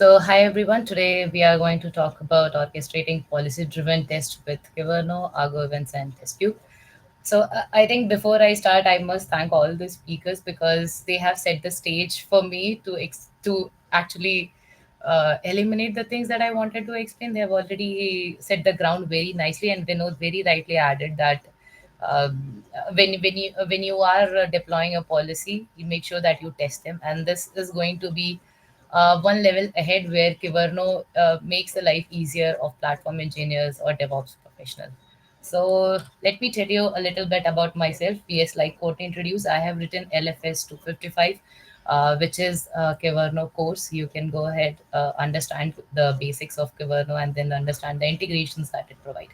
Hi everyone. Today we are going to talk about orchestrating policy-driven tests with Kyverno, Argo Events, and TestCube. I think before I start, I must thank all the speakers because they have set the stage for me to actually eliminate the things that I wanted to explain. They have already set the ground very nicely, and Vinod very rightly added that when you are deploying a policy, you make sure that you test them, and this is going to be one level ahead where Kyverno makes the life easier of platform engineers or DevOps professionals. So let me tell you a little bit about myself. Yes, like Courtney introduced, I have written LFS 255, which is a Kyverno course. You can go ahead, understand the basics of Kyverno, and then understand the integrations that it provides.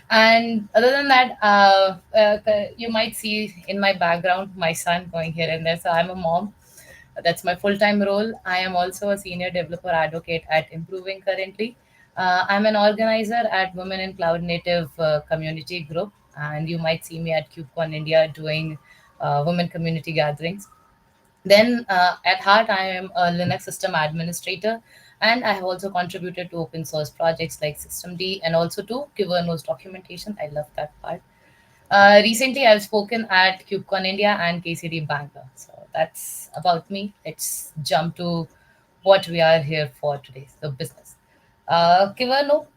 And other than that, you might see in my background my son going here and there. So I'm a mom. That's my full time role. I am also a senior developer advocate at Improving currently. I'm an organizer at Women in Cloud Native community group, and you might see me at KubeCon India doing women community gatherings. Then, at heart, I am a Linux system administrator, and I have also contributed to open source projects like Systemd and also to Kyverno's documentation. I love that part. Recently, I've spoken at KubeCon India and KCD Bangalore. So that's about me. Let's jump to what we are here for today, the business. Kyverno,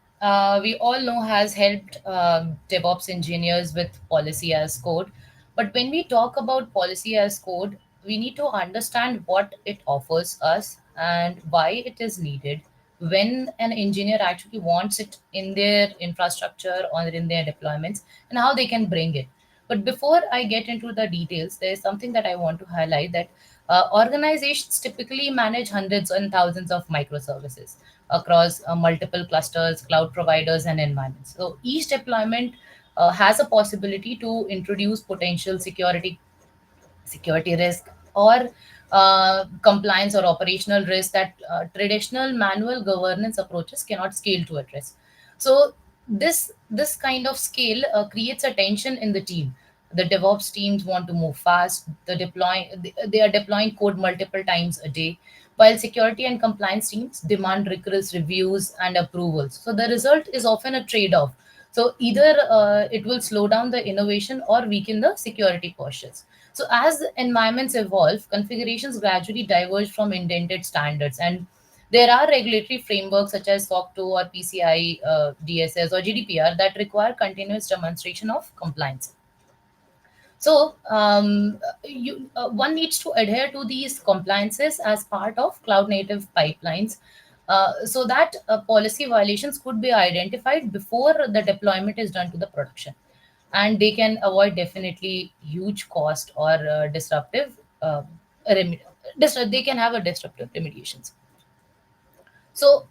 we all know, has helped DevOps engineers with policy as code. But when we talk about policy as code, we need to understand what it offers us and why it is needed when an engineer actually wants it in their infrastructure or in their deployments and how they can bring it. But before I get into the details, there is something that I want to highlight that organizations typically manage hundreds and thousands of microservices across multiple clusters, cloud providers, and environments. So each deployment has a possibility to introduce potential security risk or compliance or operational risk that traditional manual governance approaches cannot scale to address. So this kind of scale creates a tension in the team. The DevOps teams want to move fast. They are deploying code multiple times a day, while security and compliance teams demand rigorous reviews and approvals. So the result is often a trade-off. So either it will slow down the innovation or weaken the security postures. So as the environments evolve, configurations gradually diverge from indented standards, and there are regulatory frameworks such as SOC 2 or PCI DSS or GDPR that require continuous demonstration of compliance. So one needs to adhere to these compliances as part of cloud native pipelines, so that policy violations could be identified before the deployment is done to the production, and they can avoid definitely huge cost or disruptive. They can have a disruptive remediations. So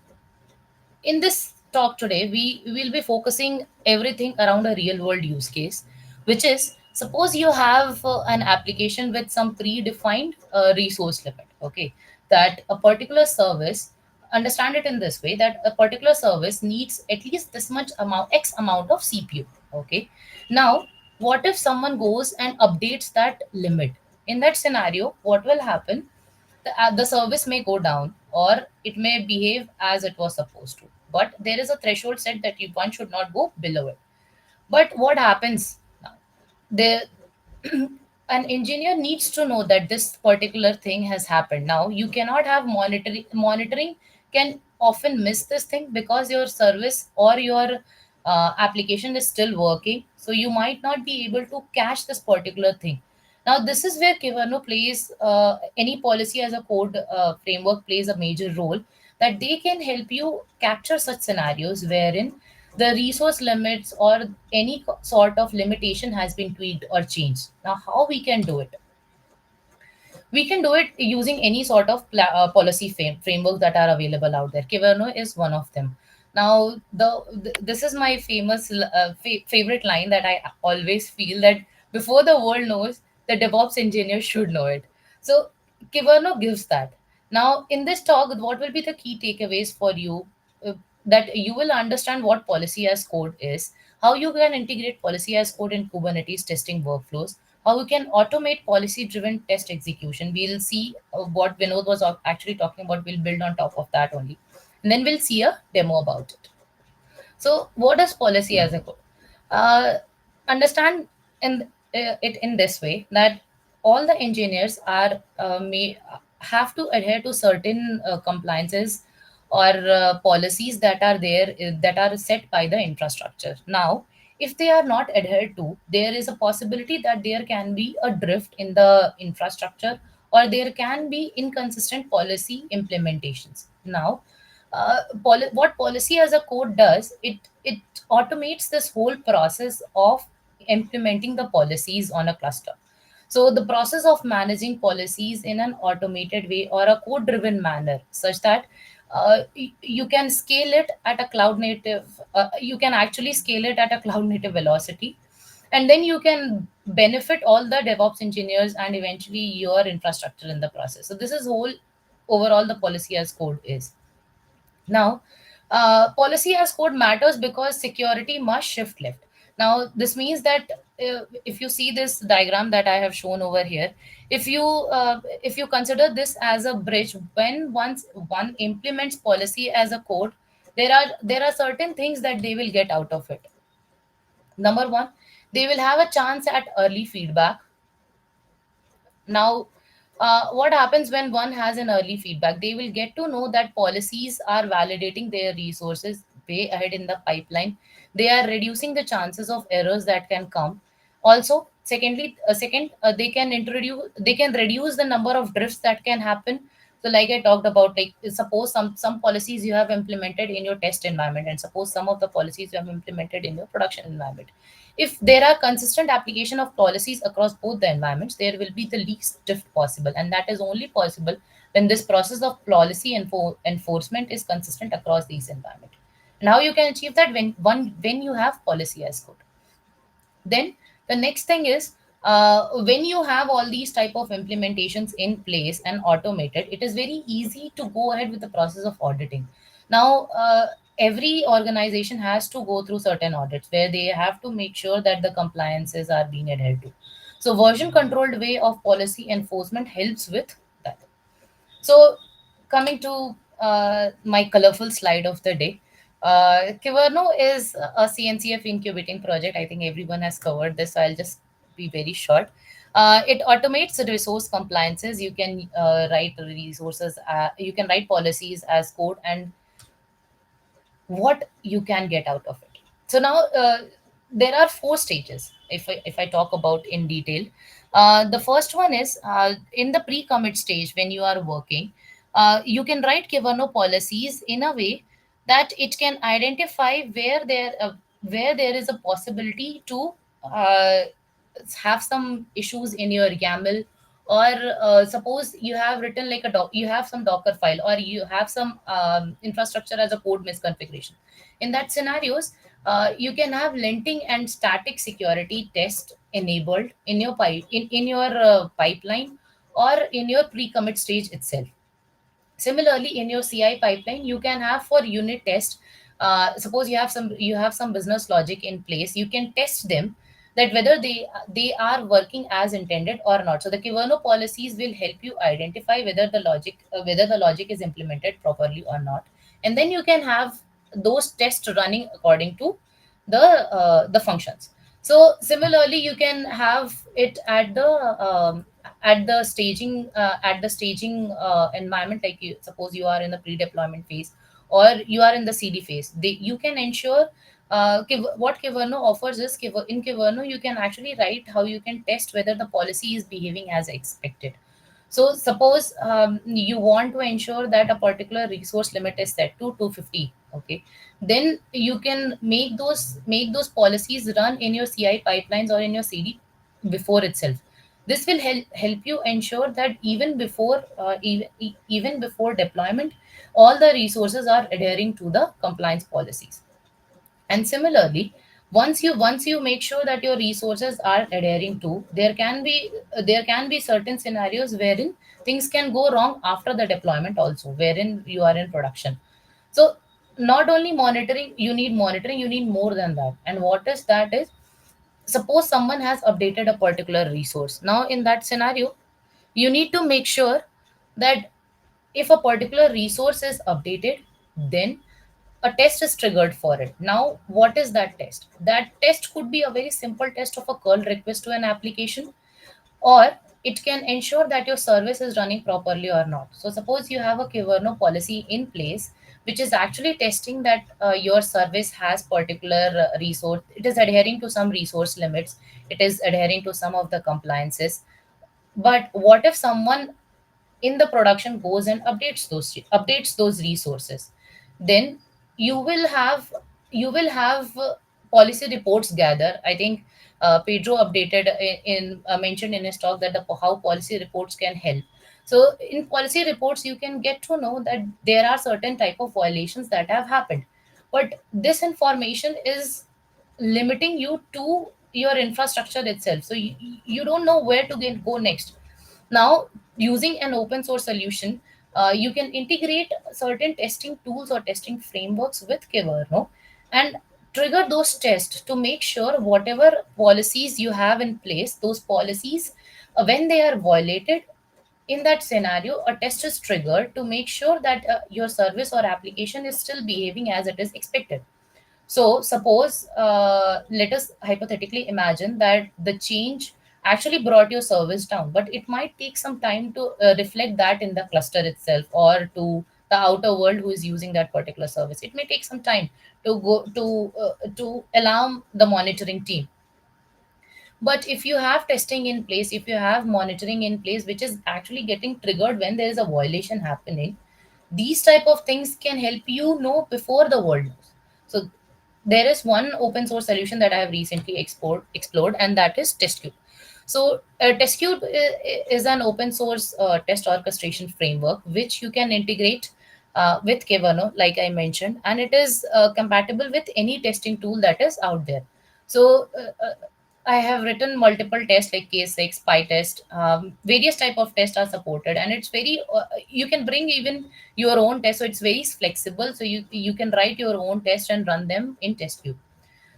in this talk today, we will be focusing everything around a real world use case, which is suppose you have an application with some predefined resource limit. Okay, that a particular service, understand it in this way, that a particular service needs at least this much amount, X amount of CPU. Okay, now what if someone goes and updates that limit? In that scenario, what will happen? The service may go down or it may behave as it was supposed to, but there is a threshold set that one should not go below it. But what happens now? The an engineer needs to know that this particular thing has happened. Now you cannot have monitoring can often miss this thing because your service or your application is still working, so you might not be able to catch this particular thing. Now this is where Kyverno plays, any policy as a code framework plays a major role, that they can help you capture such scenarios wherein the resource limits or any sort of limitation has been tweaked or changed. Now how we can do it? We can do it using any sort of policy framework that are available out there. Kyverno is one of them. Now this is my favorite line that I always feel, that before the world knows, the DevOps engineer should know it. So Kyverno gives that. Now in this talk, what will be the key takeaways for you? That you will understand what policy as code is, how you can integrate policy as code in Kubernetes testing workflows, how we can automate policy driven test execution. We'll see what Vinod was actually talking about. We'll build on top of that only. And then we'll see a demo about it. So, what is policy as a code? Uh, Understand it in this way that all the engineers are may have to adhere to certain compliances or policies that are there that are set by the infrastructure. Now, if they are not adhered to, there is a possibility that there can be a drift in the infrastructure, or there can be inconsistent policy implementations. Now, what policy as a code does, it automates this whole process of implementing the policies on a cluster. So the process of managing policies in an automated way or a code driven manner, such that you can scale it at a cloud native, you can actually scale it at a cloud native velocity, and then you can benefit all the DevOps engineers and eventually your infrastructure in the process. So this is whole overall the policy as code is. Now, policy as code matters because security must shift left. Now, this means that if you see this diagram that I have shown over here, if you consider this as a bridge, when once one implements policy as a code, there are certain things that they will get out of it. Number one, they will have a chance at early feedback. Now, what happens when one has an early feedback? They will get to know that policies are validating their resources way ahead in the pipeline. They are reducing the chances of errors that can come. Also, they can reduce the number of drifts that can happen. So, like I talked about, like suppose some policies you have implemented in your test environment, and suppose some of the policies you have implemented in your production environment. If there are consistent application of policies across both the environments, there will be the least drift possible, and that is only possible when this process of policy enforcement is consistent across these environments. And how you can achieve that? When you have policy as code. Then the next thing is, when you have all these type of implementations in place and automated, it is very easy to go ahead with the process of auditing. Now, every organization has to go through certain audits where they have to make sure that the compliances are being adhered to. So version controlled way of policy enforcement helps with that. So, coming to my colorful slide of the day, Kiverno is a CNCF incubating project. I think everyone has covered this, so I'll just be very short. It automates the resource compliances. You can write resources, you can write policies as code, and what you can get out of it. So now there are four stages. If I talk about in detail, the first one is in the pre-commit stage when you are working, you can write Kivano policies in a way that it can identify where there is a possibility to uh, have some issues in your YAML, or suppose you have written like you have some Docker file, or you have some infrastructure as a code misconfiguration. In that scenarios, you can have linting and static security test enabled in your in your pipeline, or in your pre-commit stage itself. Similarly, in your CI pipeline, you can have for unit test. Suppose you have some business logic in place, you can test them that whether they are working as intended or not. So the Kiverno policies will help you identify whether the logic is implemented properly or not, and then you can have those tests running according to the functions. So similarly, you can have it at the staging environment. Like you suppose you are in the pre-deployment phase, or you are in the CD phase. You can ensure what Kiverno offers is in Kiverno you can actually write how you can test whether the policy is behaving as expected. So suppose you want to ensure that a particular resource limit is set to 250. Okay, then you can make those policies run in your CI pipelines or in your CD before itself. This will help you ensure that even before deployment, all the resources are adhering to the compliance policies. And similarly, once you make sure that your resources are adhering to, there can be certain scenarios wherein things can go wrong after the deployment also, wherein you are in production. So not only monitoring, you need more than that. And what is that is, Suppose someone has updated a particular resource. Now, in that scenario, you need to make sure that if a particular resource is updated, then a test is triggered for it. Now, what is that test? That test could be a very simple test of a curl request to an application, or it can ensure that your service is running properly or not. So, suppose you have a Kyverno policy in place, which is actually testing that your service has particular resource, it is adhering to some resource limits, it is adhering to some of the compliances. But what if someone in the production goes and updates those resources? Then you will have you will have policy reports gather. I think Pedro updated mentioned in his talk that how policy reports can help. So in policy reports you can get to know that there are certain type of violations that have happened, but this information is limiting you to your infrastructure itself, so you don't know where to go next. Now, using an open source solution, you can integrate certain testing tools or testing frameworks with Kyverno and trigger those tests to make sure whatever policies you have in place, those policies, when they are violated, in that scenario, a test is triggered to make sure that your service or application is still behaving as it is expected. So, suppose, let us hypothetically imagine that the change actually brought your service down, but it might take some time to reflect that in the cluster itself or to the outer world who is using that particular service. It may take some time to alarm the monitoring team. But if you have testing in place, if you have monitoring in place, which is actually getting triggered when there is a violation happening, these type of things can help you know before the world knows. So there is one open source solution that I have recently explored, and that is TestCube. So TestCube is an open source test orchestration framework which you can integrate with Kyverno, like I mentioned, and it is compatible with any testing tool that is out there. So I have written multiple tests like K6, PyTest, various type of tests are supported, and it's very you can bring even your own test, so it's very flexible. So you can write your own test and run them in TestCube.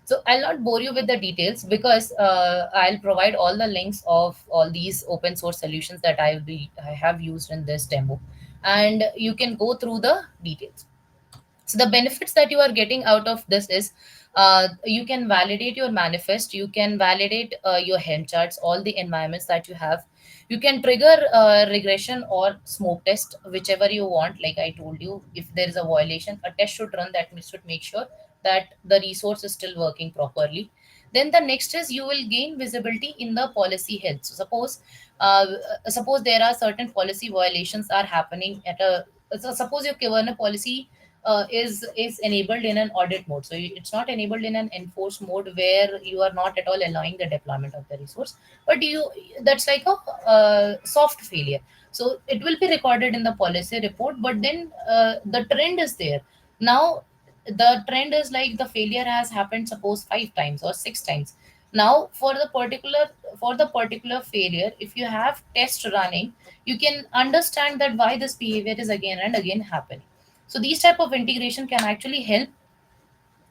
So I'll not bore you with the details because I'll provide all the links of all these open source solutions that I have used in this demo, and you can go through the details. So the benefits that you are getting out of this is you can validate your manifest, you can validate your Helm charts, all the environments that you have. You can trigger regression or smoke test, whichever you want. Like I told you, if there is a violation, a test should run that should make sure that the resource is still working properly. Then the next is you will gain visibility in the policy health. So suppose there are certain policy violations are happening at a so suppose your Kyverno policy is enabled in an audit mode. So it's not enabled in an enforce mode where you are not at all allowing the deployment of the resource, but you that's like a soft failure. So it will be recorded in the policy report, but then the trend is there. Now the trend is like the failure has happened suppose 5 times or 6 times. Now for the particular failure, if you have test running, you can understand that why this behavior is again and again happening. So these type of integration can actually help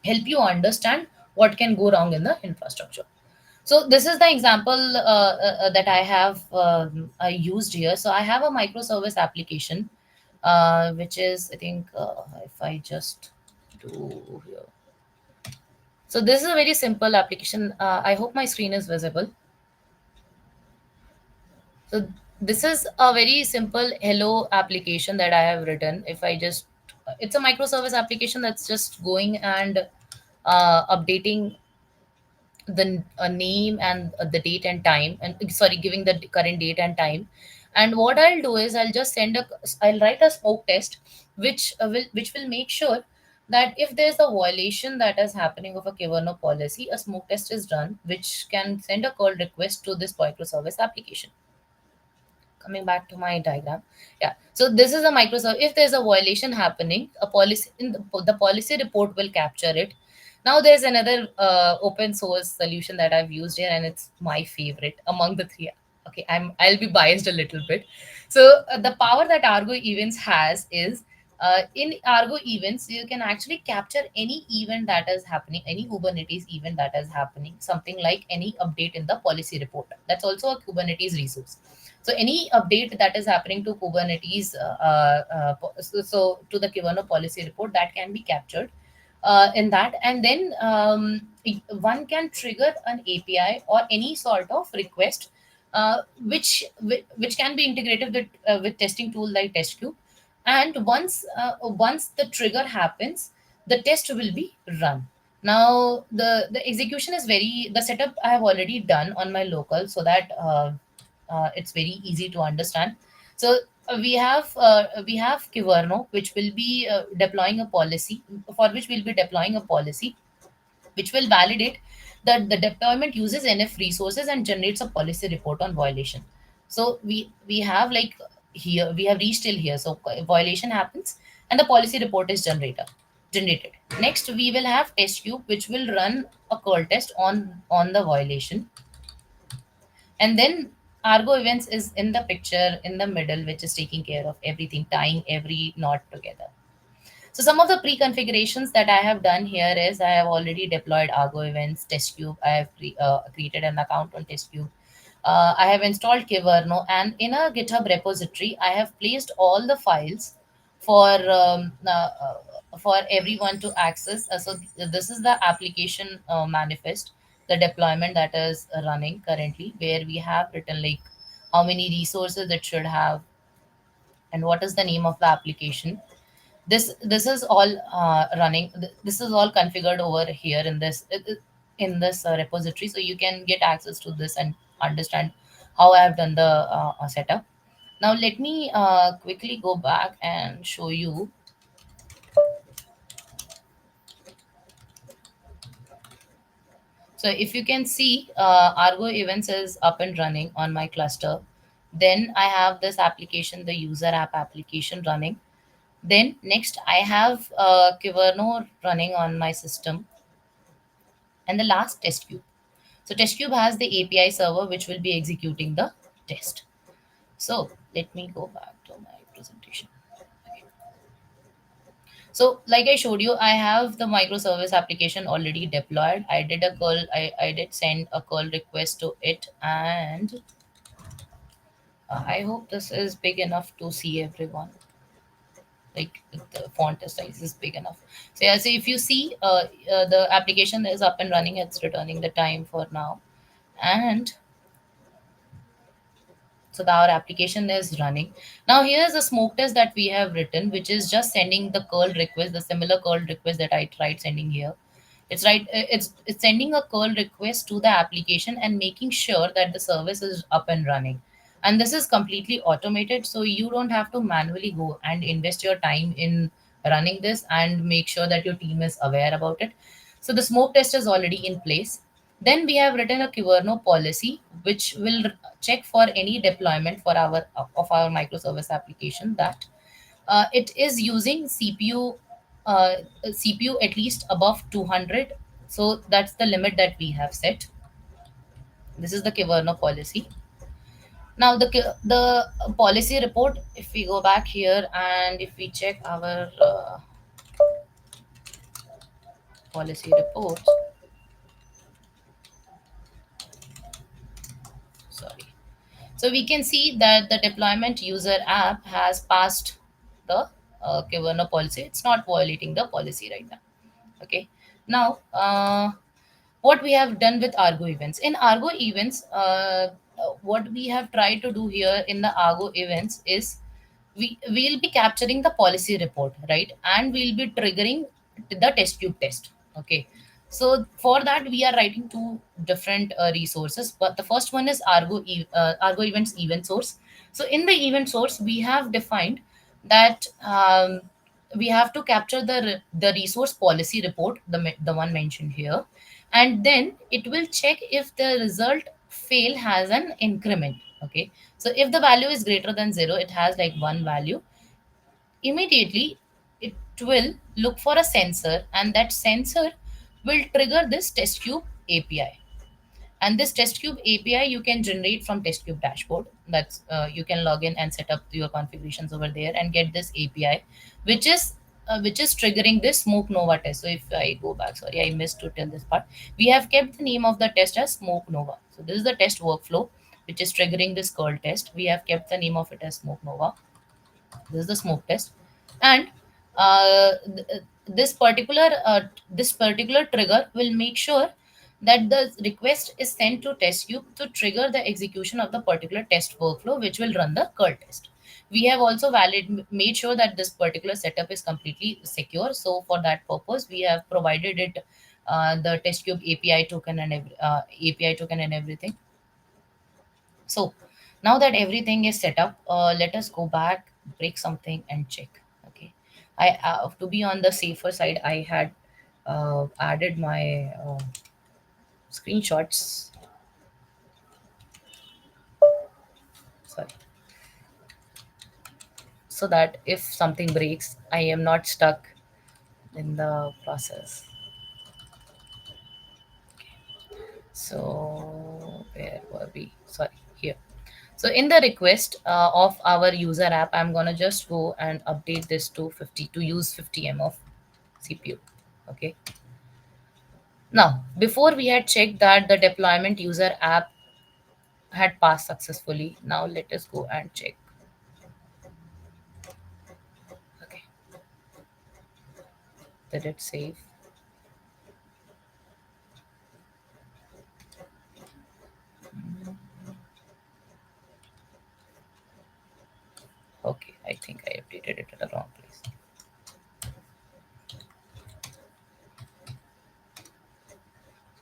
you understand what can go wrong in the infrastructure. So this is the example that I have used here. So I have a microservice application, which is I think if I just do here. So this is a very simple application. I hope my screen is visible. So this is a very simple hello application that I have written. If I just, it's a microservice application that's just going and updating the name and the date and time, and sorry, giving the current date and time. And what I'll do is I'll write a smoke test, which will make sure that if there's a violation that is happening of a Kyverno policy, a smoke test is run, which can send a call request to this microservice application. Coming back to my diagram, yeah, so this is a microservice. If there's a violation happening, a policy in the policy report will capture it. Now there's another open source solution that I've used here, and it's my favorite among the three. Okay, I'll be biased a little bit. So the power that Argo Events has is In Argo events, you can actually capture any event that is happening, any Kubernetes event that is happening, something like any update in the policy report. That's also a Kubernetes resource. So any update that is happening to Kubernetes, so to the Kibana policy report, that can be captured in that, and then one can trigger an API or any sort of request, which can be integrated with testing tool like TestCube, and once the trigger happens, the test will be run. Now the execution is very, the setup I have already done on my local, so that it's very easy to understand. So we have Kiverno, which will be deploying a policy, for which we'll be deploying a policy which will validate that the deployment uses enough resources and generates a policy report on violation. So we have like, here we have reached till here. So violation happens and the policy report is generated. Next we will have test cube, which will run a curl test on the violation, and then Argo events is in the picture in the middle, which is taking care of everything, tying every knot together. So some of the pre-configurations that I have done here is I have already deployed Argo Events, TestCube. I have created an account on TestCube. I have installed Kiverno, and in a GitHub repository, I have placed all the files for for everyone to access. So this is the application manifest, the deployment that is running currently, where we have written like how many resources it should have and what is the name of the application. This is all running, this is all configured over here in this repository, so you can get access to this and understand how I have done the setup. Now let me quickly go back and show you. So if you can see, Argo events is up and running on my cluster. Then I have this application, the user app application running. Then next I have Kiverno running on my system, and the last test cube. So test cube has the API server which will be executing the test. So let me go back to my presentation. Okay. So like I showed you, I have the microservice application already deployed. I did a curl, I did send a curl request to it, and I hope this is big enough to see everyone. Like the font size is big enough. So yeah, so if you see, the application is up and running, it's returning the time for now. And so our application is running. Now here's a smoke test that we have written, which is just sending the curl request, the similar curl request that I tried sending here. It's right, it's sending a curl request to the application and making sure that the service is up and running. And this is completely automated, so you don't have to manually go and invest your time in running this and make sure that your team is aware about it. So the smoke test is already in place. Then we have written a Kiverno policy, which will check for any deployment for our of our microservice application that it is using CPU at least above 200. So that's the limit that we have set. This is the Kiverno policy. Now the policy report. If we go back here and if we check our policy reports, sorry. So we can see that the deployment user app has passed the Kibana policy. It's not violating the policy right now. Okay. Now, what we have done with Argo events. In Argo events, what we have tried to do here in the Argo events is we'll be capturing the policy report, right? And we'll be triggering the test tube test. Okay. So for that, we are writing two different resources. But the first one is Argo events event source. So in the event source, we have defined that we have to capture the resource policy report, the one mentioned here, and then it will check if the result fail has an increment. Okay, so if the value is greater than 0, it has like one value. Immediately it will look for a sensor, and that sensor will trigger this test cube API. And this TestCube API you can generate from TestCube dashboard. That's you can log in and set up your configurations over there and get this API, which is triggering this Smoke Nova test. So if I go back, sorry, I missed to tell this part. We have kept the name of the test as Smoke Nova. So this is the test workflow which is triggering this curl test. We have kept the name of it as Smoke Nova. This is the smoke test, and this particular trigger will make sure that the request is sent to test tube to trigger the execution of the particular test workflow, which will run the curl test. We have also made sure that this particular setup is completely secure. So for that purpose, we have provided it the test cube API token and API token and everything. So now that everything is set up, let us go back, break something, and check. Okay, I to be on the safer side, I had added my screenshots. Sorry, so that if something breaks, I am not stuck in the process. So where were we? Sorry, here. So in the request of our user app, I'm gonna just go and update this to 50 to use 50 M of CPU. Okay. Now, before we had checked that the deployment user app had passed successfully. Now let us go and check. Okay, did it save? Okay, I think I updated it at the wrong place.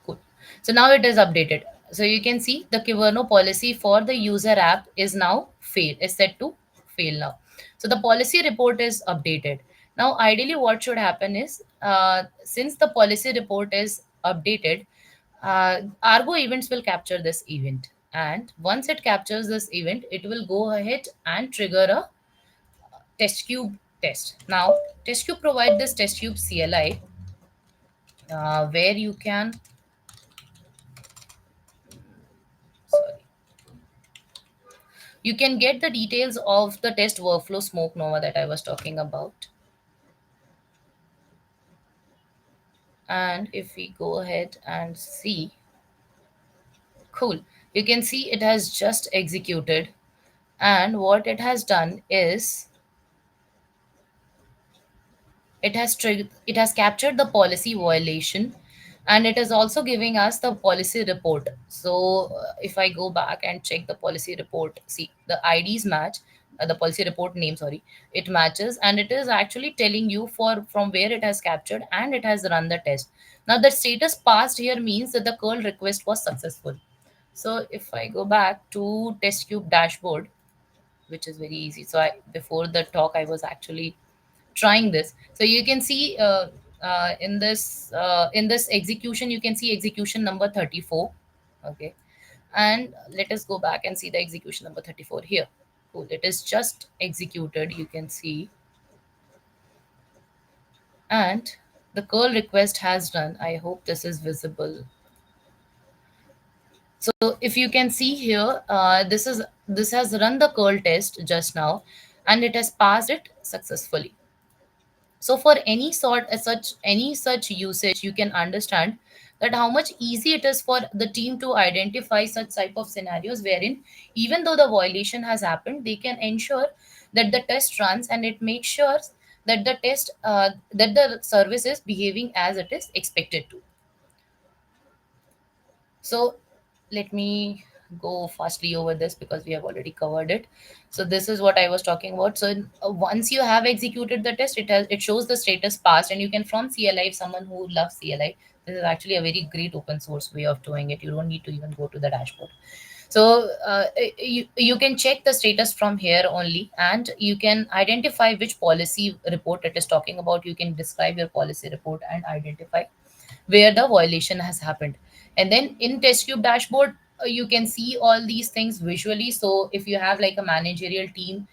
Cool. So now it is updated. So you can see the Kyverno policy for the user app is now fail, is set to fail now. So the policy report is updated. Now, ideally, what should happen is since the policy report is updated, Argo events will capture this event. And once it captures this event, it will go ahead and trigger a test cube test. Now, test cube provide this test cube CLI where you can, sorry, you can get the details of the test workflow Smoke Nova that I was talking about. And if we go ahead and see, cool, you can see it has just executed. And what it has done is it has captured the policy violation, and it is also giving us the policy report. So if I go back and check the policy report, see the IDs match, the policy report name, sorry, it matches, and it is actually telling you for from where it has captured, and it has run the test. Now the status passed here means that the curl request was successful. So if I go back to test cube dashboard, which is very easy. So I, before the talk, I was actually trying this. So you can see in this execution, you can see execution number 34. Okay, and let us go back and see the execution number 34 here. Cool, it is just executed. You can see, and the curl request has run. I hope this is visible. So if you can see here, this has run the curl test just now, and it has passed it successfully. So for any such usage, you can understand that how much easy it is for the team to identify such type of scenarios wherein even though the violation has happened, they can ensure that the test runs and it makes sure that the test that the service is behaving as it is expected to. So let me go fastly over this because we have already covered it. So this is what I was talking about. So once you have executed the test, it shows the status passed, and you can from CLI. If someone who loves CLI, this is actually a very great open source way of doing it. You don't need to even go to the dashboard. So you can check the status from here only, and you can identify which policy report it is talking about. You can describe your policy report and identify where the violation has happened. And then in TestCube dashboard, you can see all these things visually. So if you have like a managerial team,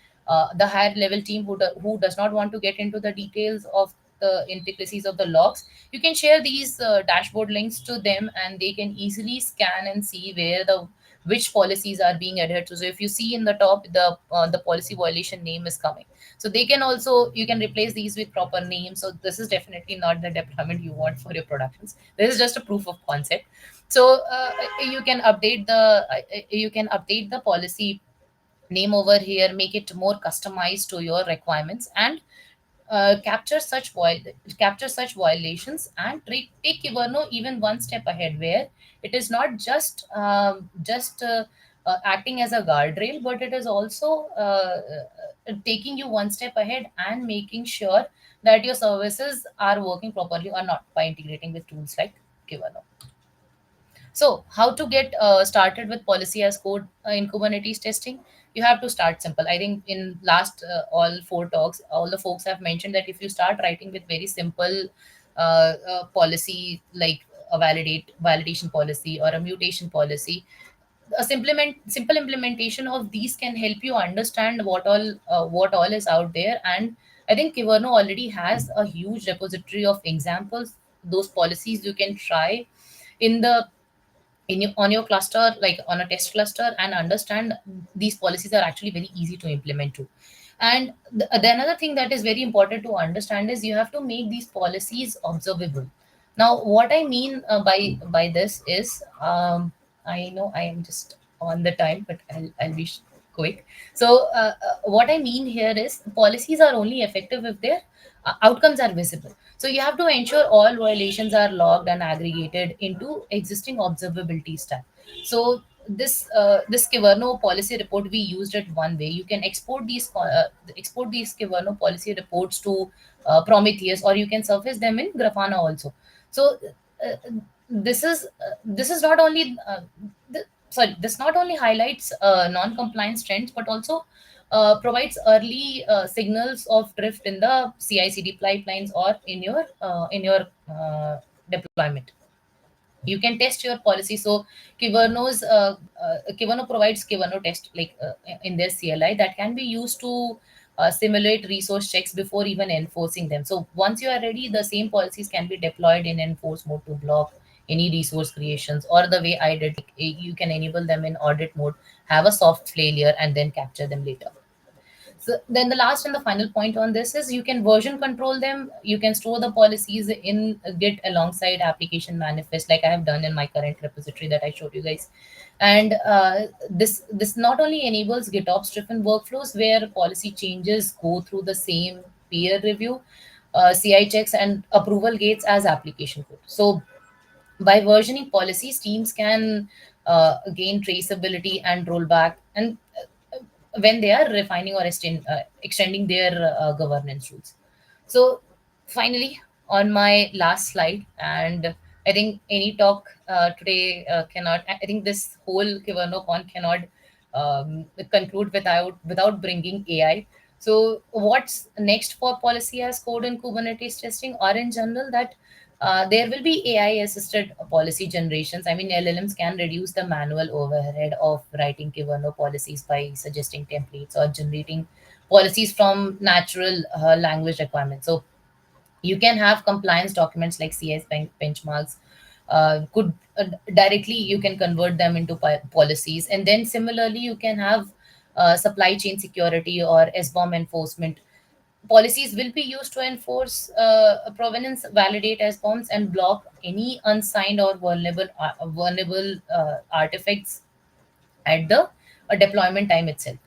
the higher level team who does not want to get into the details of the intricacies of the logs, you can share these dashboard links to them, and they can easily scan and see where the which policies are being adhered to. So if you see in the top, the policy violation name is coming, so they can also, you can replace these with proper names. So this is definitely not the deployment you want for your productions. This is just a proof of concept. So you can update the policy name over here, make it more customized to your requirements, and capture such violations, and take Kiverno even one step ahead, where it is not just acting as a guardrail, but it is also taking you one step ahead and making sure that your services are working properly or not by integrating with tools like Kiverno. So, how to get started with policy as code in Kubernetes testing? You have to start simple. I think in last all four talks, all the folks have mentioned that if you start writing with very simple policy, like a validation policy or a mutation policy, a simple implementation of these can help you understand what all is out there. And I think Kiverno already has a huge repository of examples, those policies you can try in the on your cluster, like on a test cluster, and understand these policies are actually very easy to implement too. And the another thing that is very important to understand is you have to make these policies observable. Now what I mean by this is, I know I am just on the time, but I'll be quick. So what I mean here is policies are only effective if their outcomes are visible. So you have to ensure all violations are logged and aggregated into existing observability stack. So this Kiverno policy report, we used it one way. You can export these Kiverno policy reports to Prometheus, or you can surface them in Grafana also. So uh, this is not only this not only highlights non-compliance trends, but also provides early signals of drift in the CI/CD pipelines or in your deployment. You can test your policy. So Kiverno provides Kiverno test, like in their CLI, that can be used to simulate resource checks before even enforcing them. So once you are ready, the same policies can be deployed in enforce mode to block any resource creations, or the way I did, you can enable them in audit mode, have a soft failure, and then capture them later. So then the last and the final point on this is you can version control them. You can store the policies in Git alongside application manifest, like I have done in my current repository that I showed you guys. And this not only enables GitOps driven workflows where policy changes go through the same peer review, CI checks, and approval gates as application code. So by versioning policies, teams can gain traceability and rollback, and when they are refining or extending their governance rules. So, finally, on my last slide, and I think any talk today cannot. I think this whole KivernoCon cannot conclude without bringing AI. So, what's next for policy as code and Kubernetes testing, or in general, that there will be AI assisted policy generations. I mean, LLMs can reduce the manual overhead of writing Kiverno policies by suggesting templates or generating policies from natural language requirements. So you can have compliance documents like CS benchmarks. Could directly you can convert them into policies, and then similarly you can have supply chain security or SBOM enforcement. Policies will be used to enforce provenance, validate as forms, and block any unsigned or vulnerable artifacts at the deployment time itself.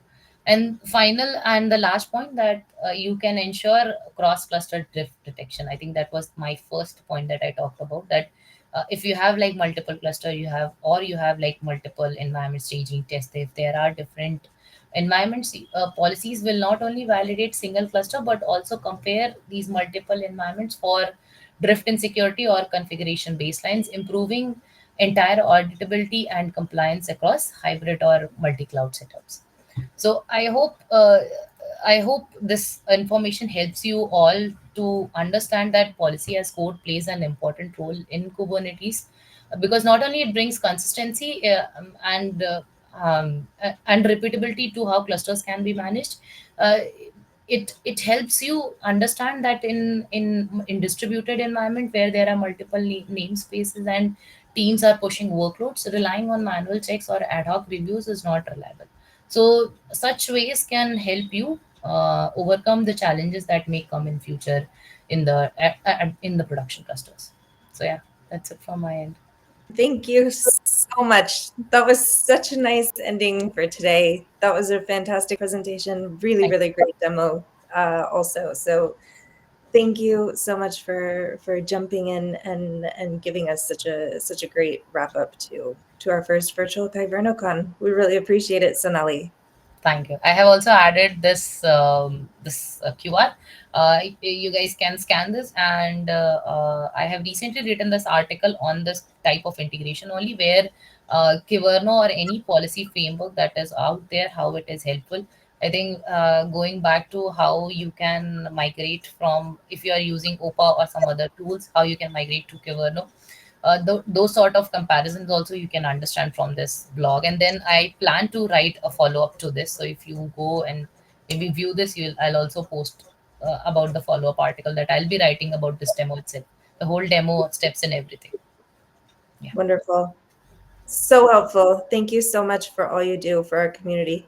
And final and the last point, that you can ensure cross-cluster drift detection. I think that was my first point that I talked about. That if you have like multiple cluster, you have like multiple environment staging tests. If there are different environments, policies will not only validate single cluster but also compare these multiple environments for drift insecurity or configuration baselines, improving entire auditability and compliance across hybrid or multi-cloud setups. So I hope this information helps you all to understand that policy as code plays an important role in Kubernetes, because not only it brings consistency and repeatability to how clusters can be managed. Uh, it helps you understand that in distributed environment where there are multiple namespaces and teams are pushing workloads, relying on manual checks or ad hoc reviews is not reliable. So such ways can help you overcome the challenges that may come in future in the production clusters. So yeah, that's it from my end. Thank you so much. That was such a nice ending for today. That was a fantastic presentation. Really, Thank really great demo, also. So thank you so much for jumping in and giving us such a great wrap up to our first virtual KaiVernoCon. We really appreciate it, Sonali. Thank you. I have also added this QR. You guys can scan this, and I have recently written this article on this type of integration only, where Kiverno or any policy framework that is out there, how it is helpful. I think going back to how you can migrate from, if you are using OPA or some other tools, how you can migrate to Kiverno, those sort of comparisons also you can understand from this blog. And then I plan to write a follow up to this, so if you go and maybe view this, I'll also post about the follow up article that I'll be writing about this demo itself, the whole demo steps and everything. Yeah. Wonderful. So helpful. Thank you so much for all you do for our community.